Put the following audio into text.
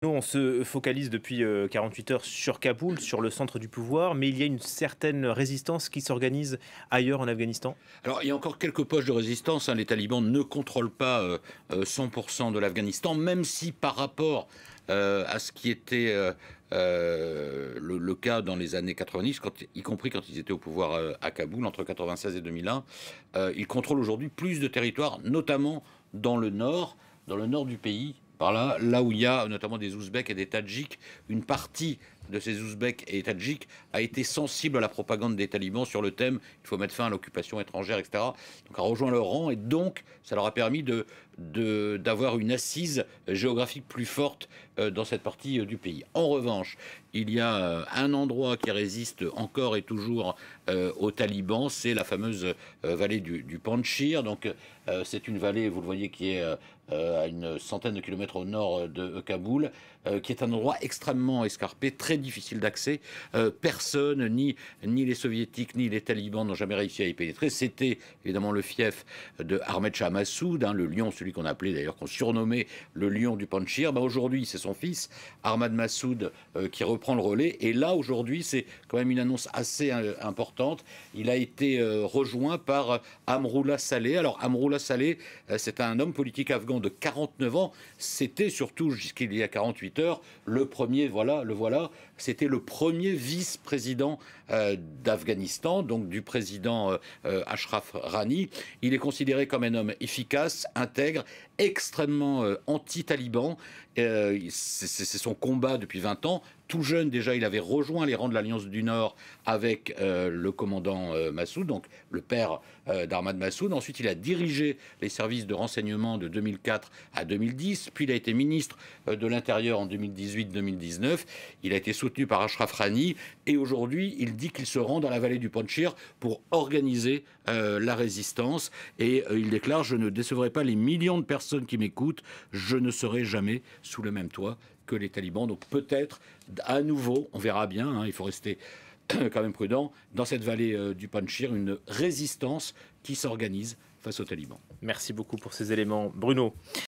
Nous, on se focalise depuis 48 heures sur Kaboul, sur le centre du pouvoir, mais il y a une certaine résistance qui s'organise ailleurs en Afghanistan. Alors, il y a encore quelques poches de résistance, hein. Les talibans ne contrôlent pas 100% de l'Afghanistan, même si par rapport à ce qui était le cas dans les années 90, y compris quand ils étaient au pouvoir à Kaboul, entre 96 et 2001, ils contrôlent aujourd'hui plus de territoires, notamment dans le nord du pays, par là où il y a notamment des Ouzbeks et des Tadjiks. Une partie de ces Ouzbeks et Tadjiks a été sensible à la propagande des talibans sur le thème il faut mettre fin à l'occupation étrangère, etc. Donc a rejoint leur rang, et donc ça leur a permis d'avoir une assise géographique plus forte dans cette partie du pays. En revanche, il y a un endroit qui résiste encore et toujours aux talibans, c'est la fameuse vallée du Panjshir. Donc c'est une vallée, vous le voyez, qui est à une centaine de kilomètres au nord de Kaboul, qui est un endroit extrêmement escarpé, très difficile d'accès. Personne, ni les soviétiques, ni les talibans n'ont jamais réussi à y pénétrer. C'était évidemment le fief de Ahmed Shah Massoud, hein, le lion, celui qu'on appelait d'ailleurs, qu'on surnommait le lion du Panjshir. Aujourd'hui, c'est son fils, Ahmad Massoud, qui reprend le relais. Et là, aujourd'hui, c'est quand même une annonce assez importante. Il a été rejoint par Amroullah Saleh. Alors, Amroullah Saleh, c'est un homme politique afghan de 49 ans. C'était surtout, jusqu'il y a 48 heures, le premier, c'était le premier vice-président d'Afghanistan, donc du président Ashraf Ghani. Il est considéré comme un homme efficace, intègre, extrêmement anti-taliban. C'est son combat depuis 20 ans. Tout jeune, déjà, il avait rejoint les rangs de l'Alliance du Nord avec le commandant Massoud, donc le père d'Ahmad Massoud. Ensuite, il a dirigé les services de renseignement de 2004 à 2010. Puis, il a été ministre de l'Intérieur en 2018-2019. Il a été soutenu par Ashraf Ghani. Et aujourd'hui, il dit qu'il se rend dans la vallée du Panjshir pour organiser la résistance. Et il déclare: je ne décevrai pas les millions de personnes qui m'écoutent. Je ne serai jamais sous le même toit que les talibans. Donc peut-être, à nouveau, on verra bien, hein, il faut rester quand même prudent, dans cette vallée du Panjshir, une résistance qui s'organise face aux talibans. Merci beaucoup pour ces éléments, Bruno.